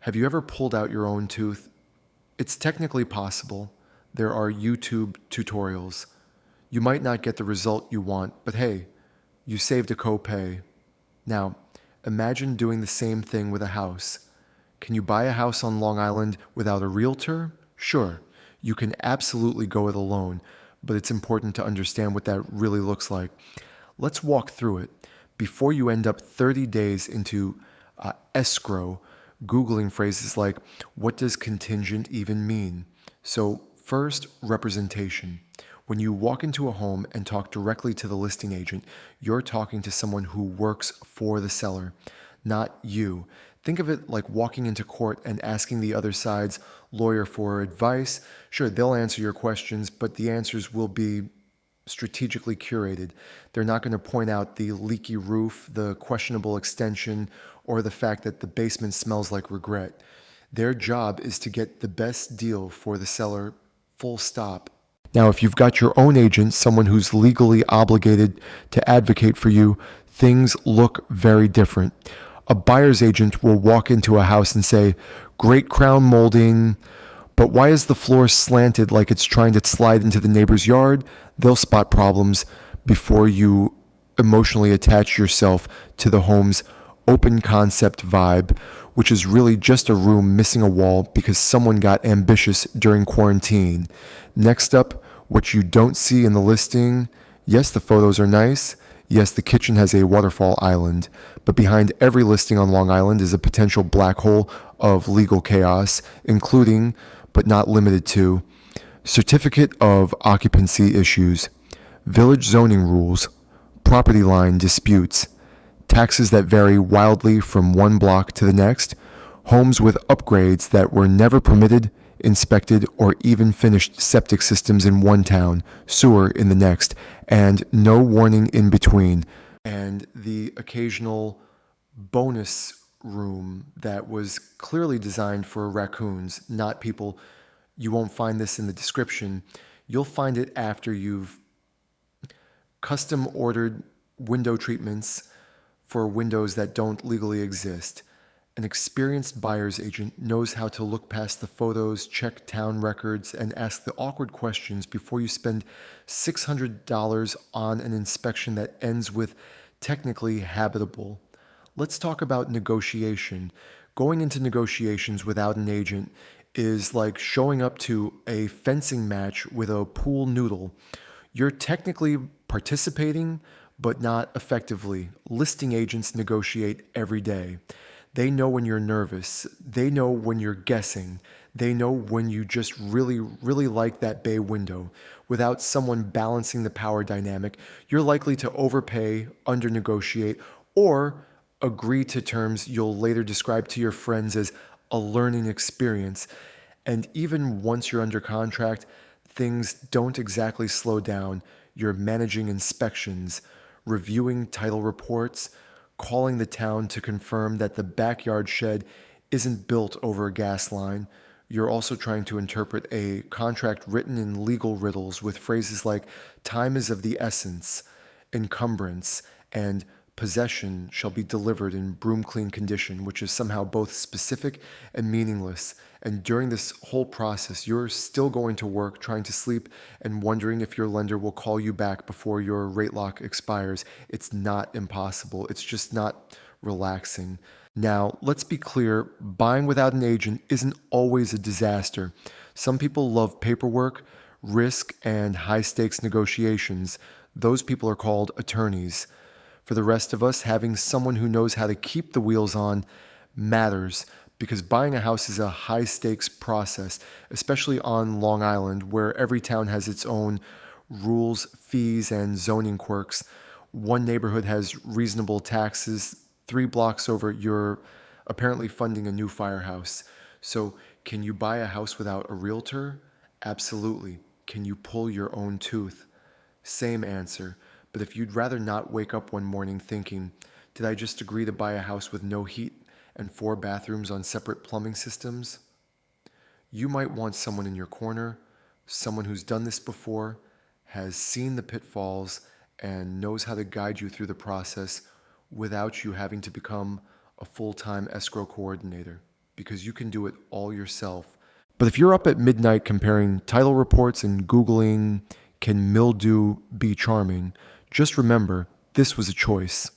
Have you ever pulled out your own tooth? It's technically possible. There are YouTube tutorials. You might not get the result you want, but hey, you saved a copay. Now, imagine doing the same thing with a house. Can you buy a house on Long Island without a realtor? Sure, you can absolutely go it alone, but it's important to understand what that really looks like. Let's walk through it. Before you end up 30 days into escrow, Googling phrases like, what does contingent even mean? So, first, representation. When you walk into a home and talk directly to the listing agent, you're talking to someone who works for the seller, not you. Think of it like walking into court and asking the other side's lawyer for advice. Sure, they'll answer your questions, but the answers will be strategically curated. They're not going to point out the leaky roof, the questionable extension, or the fact that the basement smells like regret. Their job is to get the best deal for the seller, full stop. Now, if you've got your own agent, someone who's legally obligated to advocate for you, things look very different. A buyer's agent will walk into a house and say, great crown molding, but why is the floor slanted like it's trying to slide into the neighbor's yard? They'll spot problems before you emotionally attach yourself to the home's open concept vibe, which is really just a room missing a wall because someone got ambitious during quarantine. Next up, what you don't see in the listing. Yes, the photos are nice. Yes, the kitchen has a waterfall island, but behind every listing on Long Island is a potential black hole of legal chaos, including, but not limited to, certificate of occupancy issues, village zoning rules, property line disputes, taxes that vary wildly from one block to the next, homes with upgrades that were never permitted, inspected, or even finished septic systems in one town, sewer in the next, and no warning in between, and the occasional bonus room that was clearly designed for raccoons, not people. You won't find this in the description. You'll find it after you've custom ordered window treatments for windows that don't legally exist. An experienced buyer's agent knows how to look past the photos, check town records, and ask the awkward questions before you spend $600 on an inspection that ends with technically habitable. Let's talk about negotiation. Going into negotiations without an agent is like showing up to a fencing match with a pool noodle. You're technically participating, but not effectively. Listing agents negotiate every day. They know when you're nervous. They know when you're guessing. They know when you just really, really like that bay window. Without someone balancing the power dynamic, you're likely to overpay, under-negotiate, or agree to terms you'll later describe to your friends as a learning experience. And even once you're under contract, things don't exactly slow down. You're managing inspections, reviewing title reports, calling the town to confirm that the backyard shed isn't built over a gas line. You're also trying to interpret a contract written in legal riddles with phrases like time is of the essence, encumbrance, and possession shall be delivered in broom clean condition, which is somehow both specific and meaningless. And during this whole process, you're still going to work, trying to sleep, and wondering if your lender will call you back before your rate lock expires. It's not impossible. It's just not relaxing. Now, let's be clear, buying without an agent isn't always a disaster. Some people love paperwork, risk, and high-stakes negotiations. Those people are called attorneys. For the rest of us, having someone who knows how to keep the wheels on matters, because buying a house is a high-stakes process, especially on Long Island, where every town has its own rules, fees, and zoning quirks. One neighborhood has reasonable taxes. 3 blocks over, you're apparently funding a new firehouse. So, can you buy a house without a realtor? Absolutely. Can you pull your own tooth? Same answer. But if you'd rather not wake up one morning thinking, did I just agree to buy a house with no heat and 4 bathrooms on separate plumbing systems? You might want someone in your corner, someone who's done this before, has seen the pitfalls, and knows how to guide you through the process without you having to become a full-time escrow coordinator. because you can do it all yourself. But if you're up at midnight comparing title reports and Googling, can mildew be charming? Just remember, this was a choice.